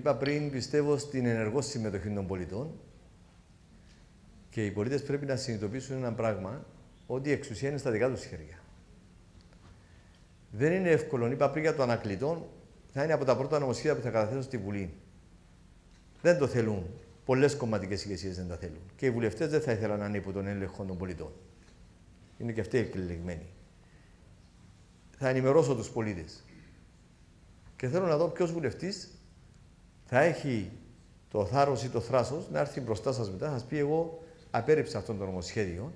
είπα πριν, πιστεύω στην ενεργό συμμετοχή των πολιτών και οι πολίτες πρέπει να συνειδητοποιήσουν ένα πράγμα, ότι η εξουσία είναι στα δικά τους χέρια. Δεν είναι εύκολο, είπα πριν για το ανακλητό, θα είναι από τα πρώτα νομοσχέδια που θα καταθέσω στη Βουλή. Δεν το θέλουν. Πολλές κομματικές ηγεσίες δεν τα θέλουν. Και οι βουλευτές δεν θα ήθελαν να είναι υπό τον έλεγχο των πολιτών. Είναι και αυτοί εκλεγμένοι. Θα ενημερώσω τους πολίτες. Και θέλω να δω ποιος βουλευτής θα έχει το θάρρος ή το θράσος να έρθει μπροστά σας μετά, να σας πει: εγώ απέρριψα αυτό το νομοσχέδιο,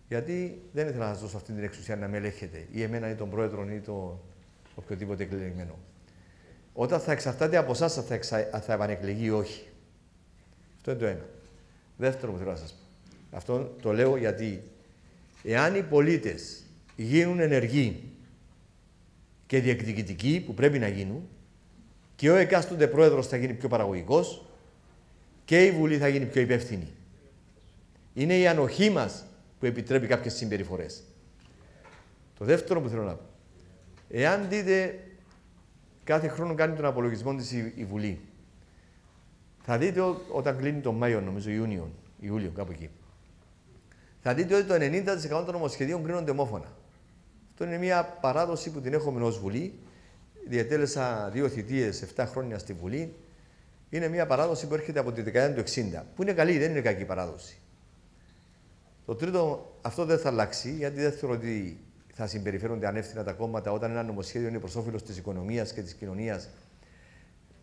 γιατί δεν ήθελα να σας δώσω αυτή την εξουσία να με ελέγχετε, ή εμένα ή τον πρόεδρο ή το οποιοδήποτε εκλεγμένο. Όταν θα εξαρτάται από εσάς θα επανεκλεγεί ή όχι. Αυτό είναι το ένα. Δεύτερο που θέλω να σας πω. Αυτό το λέω γιατί εάν οι πολίτες γίνουν ενεργοί και διεκδικητικοί, που πρέπει να γίνουν, και ο εκάστοτε πρόεδρος θα γίνει πιο παραγωγικός και η Βουλή θα γίνει πιο υπεύθυνη. Είναι η ανοχή μας που επιτρέπει κάποιες συμπεριφορές. Το δεύτερο που θέλω να πω. Εάν δείτε, κάθε χρόνο κάνει τον απολογισμό της η Βουλή. Θα δείτε όταν κλείνει τον Μάιο, νομίζω Ιούλιο, κάπου εκεί. Θα δείτε ότι το 90% των νομοσχεδίων κρίνονται ομόφωνα. Αυτό είναι μια παράδοση που την έχουμε ως Βουλή. Διατέλεσα 2 θητείες, 7 χρόνια στη Βουλή. Είναι μια παράδοση που έρχεται από τη δεκαετία του 60. Που είναι καλή, δεν είναι κακή παράδοση. Το τρίτο, αυτό δεν θα αλλάξει, γιατί δεν θεωρώ ότι θα συμπεριφέρονται ανεύθυνα τα κόμματα όταν ένα νομοσχέδιο είναι προς όφελος της οικονομίας και της κοινωνίας.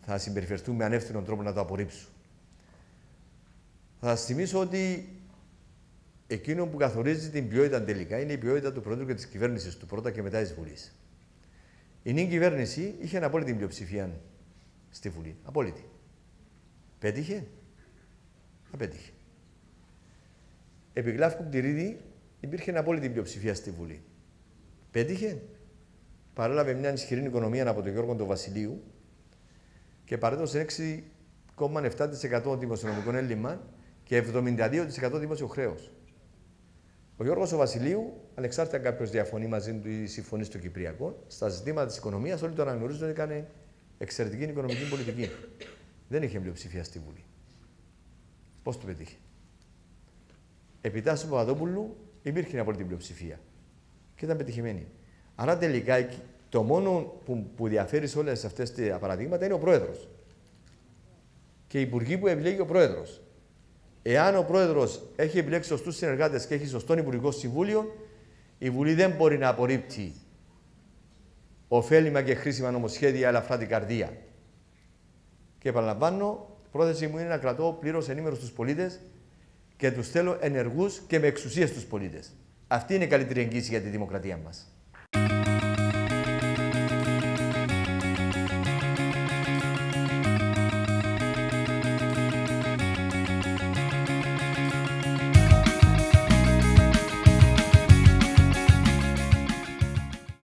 Θα συμπεριφερθούν με ανεύθυνον τρόπο να το απορρίψουν. Θα σας θυμίσω ότι εκείνο που καθορίζει την ποιότητα τελικά είναι η ποιότητα του Προέδρου και της κυβέρνησης του πρώτα και μετά της Βουλής. Η νυν κυβέρνηση είχε απόλυτη πλειοψηφία στη Βουλή. Απόλυτη. Πέτυχε. Απέτυχε. Επί Γλάφκου Κτηρίδη υπήρχε απόλυτη πλειοψηφία στη Βουλή. Πέτυχε. Παρέλαβε μια ισχυρή οικονομία από τον Γιώργο τον Βασιλείου και παρέδωσε 6,7% δημοσιονομικό έλλειμμα και 72% δημόσιο χρέος. Ο Γιώργος ο Βασιλείου, ανεξάρτητα αν κάποιος διαφωνεί μαζί του ή συμφωνεί στο Κυπριακό, στα ζητήματα της οικονομίας όλοι το αναγνωρίζουν ότι έκανε εξαιρετική οικονομική πολιτική. Δεν είχε πλειοψηφία στη Βουλή. Πώς το πετύχε. Επί τάσης του Παπαδόπουλου υπήρχε απόλυτη πλειοψηφία και ήταν πετυχημένη. Άρα τελικά το μόνο που διαφέρει σε όλες αυτές τα παραδείγματα είναι ο πρόεδρος. Και οι υπουργοί που επιλέγει ο πρόεδρος. Εάν ο πρόεδρος έχει επιλέξει σωστούς συνεργάτες και έχει σωστόν υπουργικό συμβούλιο, η Βουλή δεν μπορεί να απορρίπτει ωφέλιμα και χρήσιμα νομοσχέδια ελαφρά την καρδία. Και επαναλαμβάνω, η πρόθεση μου είναι να κρατώ πλήρως ενήμερους τους πολίτες και τους θέλω ενεργούς και με εξουσίες στους πολίτες. Αυτή είναι η καλύτερη εγγύηση για τη δημοκρατία μας.